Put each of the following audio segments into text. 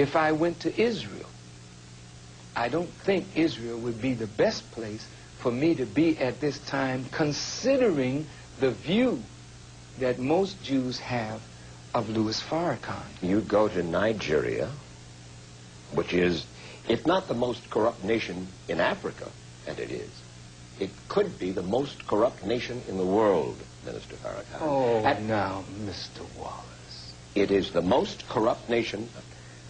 If I went to Israel, I don't think Israel would be the best place for me to be at this time, considering the view that most Jews have of Louis Farrakhan. You go to Nigeria, which is, if not the most corrupt nation in Africa, and it is, it could be the most corrupt nation in the world, Minister Farrakhan. Oh, now, Mr. Wallace. It is the most corrupt nation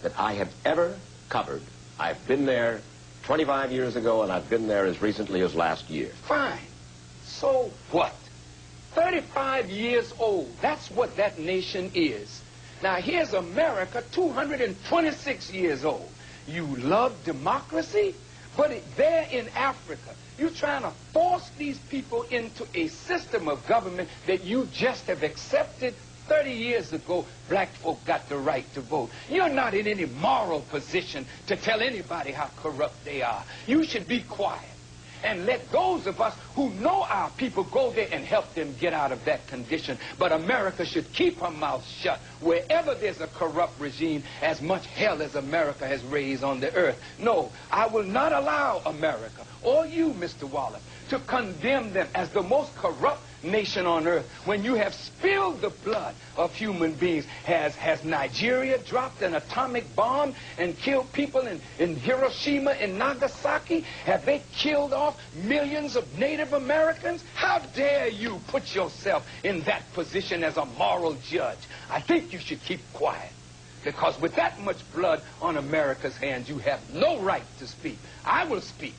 that I have ever covered. I've been there 25 years ago, and I've been there as recently as last year. Fine. So what? 35 years old. That's what that nation is. Now, here's America, 226 years old. You love democracy, but there in Africa, you're trying to force these people into a system of government that you just have accepted. 30 years ago, black folk got the right to vote. You're not in any moral position to tell anybody how corrupt they are. You should be quiet and let those of us who know our people go there and help them get out of that condition. But America should keep her mouth shut wherever there's a corrupt regime, as much hell as America has raised on the earth. No, I will not allow America, or you, Mr. Wallace, to condemn them as the most corrupt nation on earth when you have spilled the blood of human beings. Has Nigeria dropped an atomic bomb and killed people in Hiroshima and Nagasaki? Have they killed off millions of Native Americans? How dare you put yourself in that position as a moral judge? I think you should keep quiet, because with that much blood on America's hands, you have no right to speak. I will speak,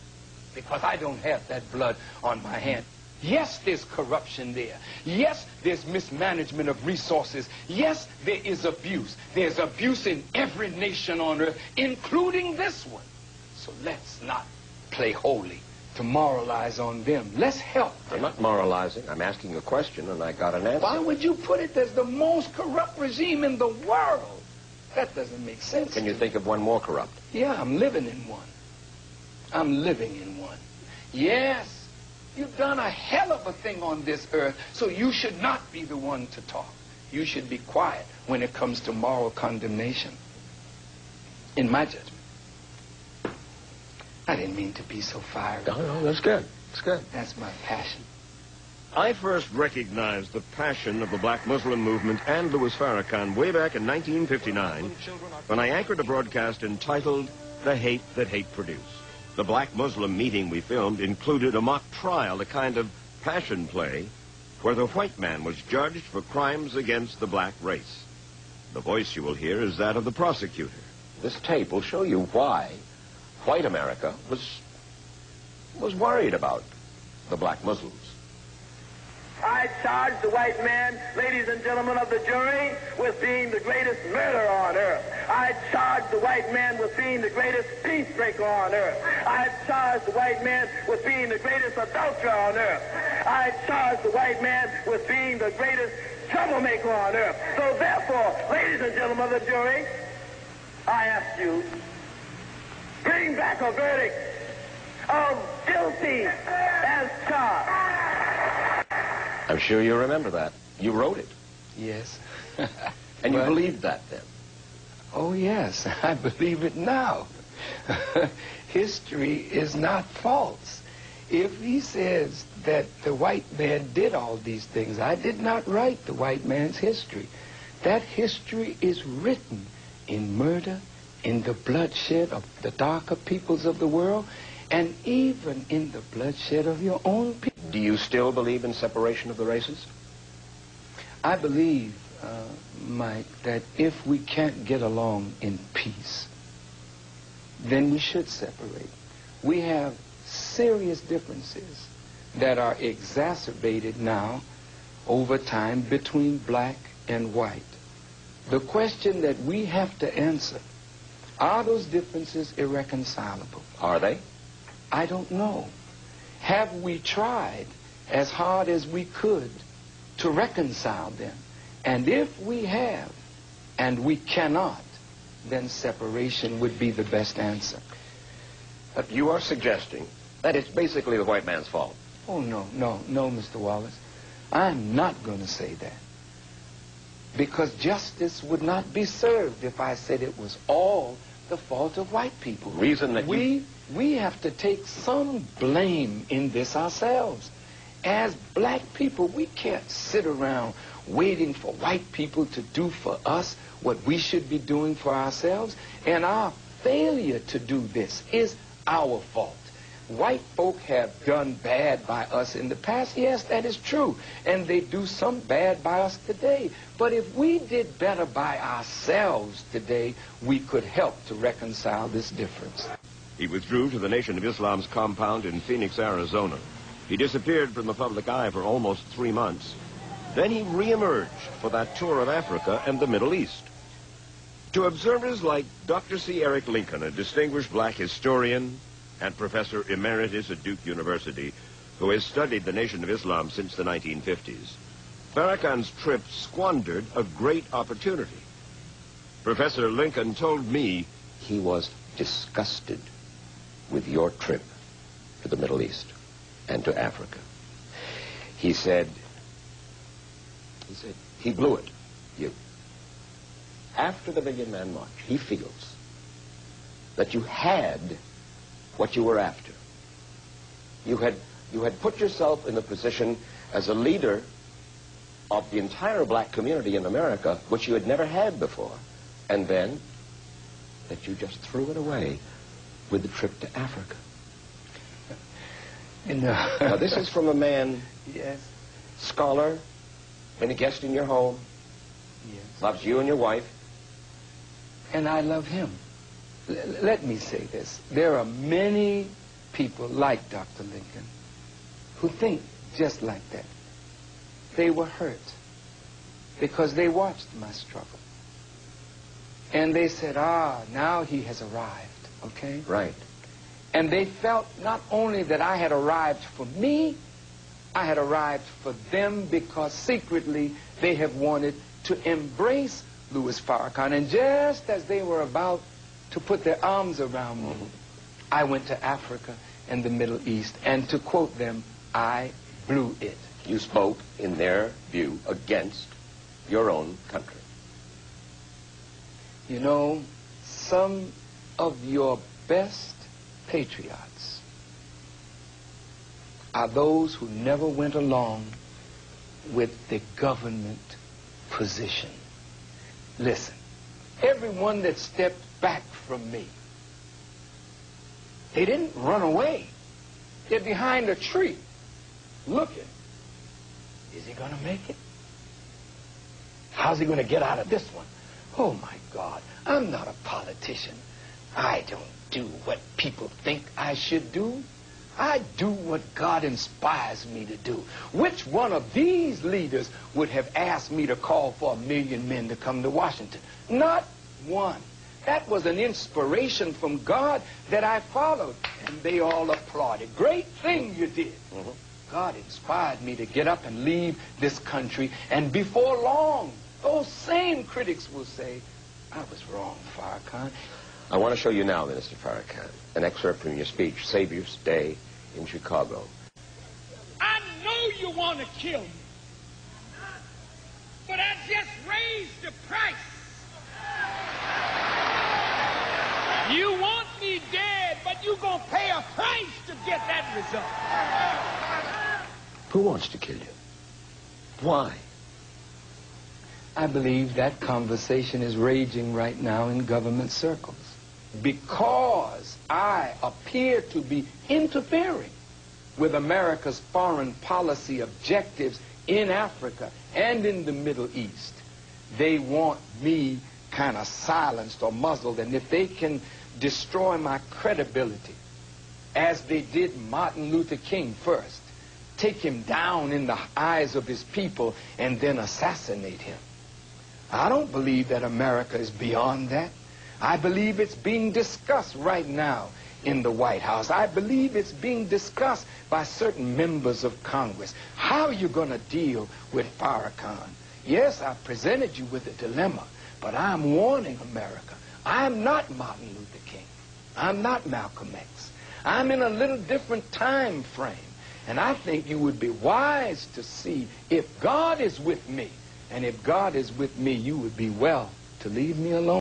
because I don't have that blood on my hand. Yes, there's corruption there. Yes, there's mismanagement of resources. Yes, there is abuse. There's abuse in every nation on earth, including this one. So let's not play holy to moralize on them. Let's help them. I'm not moralizing. I'm asking a question, and I got an answer. Why would you put it as the most corrupt regime in the world? That doesn't make sense. Can you think of one more corrupt? Yeah, I'm living in one. I'm living in one. Yes. You've done a hell of a thing on this earth, so you should not be the one to talk. You should be quiet when it comes to moral condemnation, in my judgment. I didn't mean to be so fiery. No, that's good. That's good. That's my passion. I first recognized the passion of the black Muslim movement and Louis Farrakhan way back in 1959 when I anchored a broadcast entitled The Hate That Hate Produced. The black Muslim meeting we filmed included a mock trial, a kind of passion play, where the white man was judged for crimes against the black race. The voice you will hear is that of the prosecutor. This tape will show you why white America was worried about the black Muslims. I charge the white man, ladies and gentlemen of the jury, with being the greatest murderer on earth. I charge the white man with being the greatest peace breaker on earth. I charge the white man with being the greatest adulterer on earth. I charge the white man with being the greatest troublemaker on earth. So therefore, ladies and gentlemen of the jury, I ask you, bring back a verdict of guilty as charged. I'm sure you remember that. You wrote it. Yes. And you believed that then? Oh, yes. I believe it now. History is not false. If he says that the white man did all these things, I did not write the white man's history. That history is written in murder, in the bloodshed of the darker peoples of the world, and even in the bloodshed of your own people. Do you still believe in separation of the races? I believe, Mike, that if we can't get along in peace, then we should separate. We have serious differences that are exacerbated now over time between black and white. The question that we have to answer, are those differences irreconcilable? Are they? I don't know. Have we tried as hard as we could to reconcile them? And if we have, and we cannot, then separation would be the best answer. But you are suggesting that it's basically the white man's fault. Oh, no, Mr. Wallace. I'm not going to say that. because justice would not be served if I said it was all the fault of white people. Reason that we have to take some blame in this ourselves. As black people, we can't sit around waiting for white people to do for us what we should be doing for ourselves. And our failure to do this is our fault. White folk have done bad by us in the past. Yes, that is true. And they do some bad by us today. But if we did better by ourselves today, we could help to reconcile this difference. He withdrew to the Nation of Islam's compound in Phoenix, Arizona. He disappeared from the public eye for almost 3 months. Then he reemerged for that tour of Africa and the Middle East. To observers like Dr. C. Eric Lincoln, a distinguished black historian and professor emeritus at Duke University, who has studied the Nation of Islam since the 1950s, Farrakhan's trip squandered a great opportunity. Professor Lincoln told me he was disgusted with your trip to the Middle East and to Africa. He said, he blew it, you. After the Million Man March, he feels that you had what you were after. You had put yourself in the position as a leader of the entire black community in America, which you had never had before. And then that you just threw it away with the trip to Africa. Now, this is from a man, yes, scholar, been a guest in your home, yes, loves you and your wife. and I love him. Let me say this. There are many people like Dr. Lincoln who think just like that. They were hurt because they watched my struggle. And they said, now he has arrived, okay? Right. And they felt not only that I had arrived for me, I had arrived for them because secretly they have wanted to embrace Louis Farrakhan. And just as they were about to put their arms around me, I went to Africa and the Middle East. And to quote them, I blew it. You spoke, in their view, against your own country. You know, some of your best patriots are those who never went along with the government position. Listen, everyone that stepped back from me, they didn't run away. They're behind a tree, looking. Is he going to make it? How's he going to get out of this one? Oh, my God, I'm not a politician. I don't do what people think I should do. I do what God inspires me to do. Which one of these leaders would have asked me to call for 1 million men to come to Washington? Not one. That was an inspiration from God that I followed, and they all applauded. Great thing you did. God inspired me to get up and leave this country, and before long, those same critics will say, I was wrong, Farrakhan. I want to show you now, Minister Farrakhan, an excerpt from your speech, Savior's Day in Chicago. I know you want to kill me, but I just raised the price. You want me dead, but you're going to pay a price to get that result. Who wants to kill you? Why? I believe that conversation is raging right now in government circles because I appear to be interfering with America's foreign policy objectives in Africa and in the Middle East. They want me kind of silenced or muzzled, and if they can destroy my credibility, as they did Martin Luther King first, take him down in the eyes of his people and then assassinate him. I don't believe that America is beyond that. I believe it's being discussed right now in the White House. I believe it's being discussed by certain members of Congress. How are you going to deal with Farrakhan? Yes, I presented you with a dilemma, but I'm warning America. I'm not Martin Luther King. I'm not Malcolm X. I'm in a little different time frame, and I think you would be wise to see if God is with me And if God is with me, you would be well to leave me alone.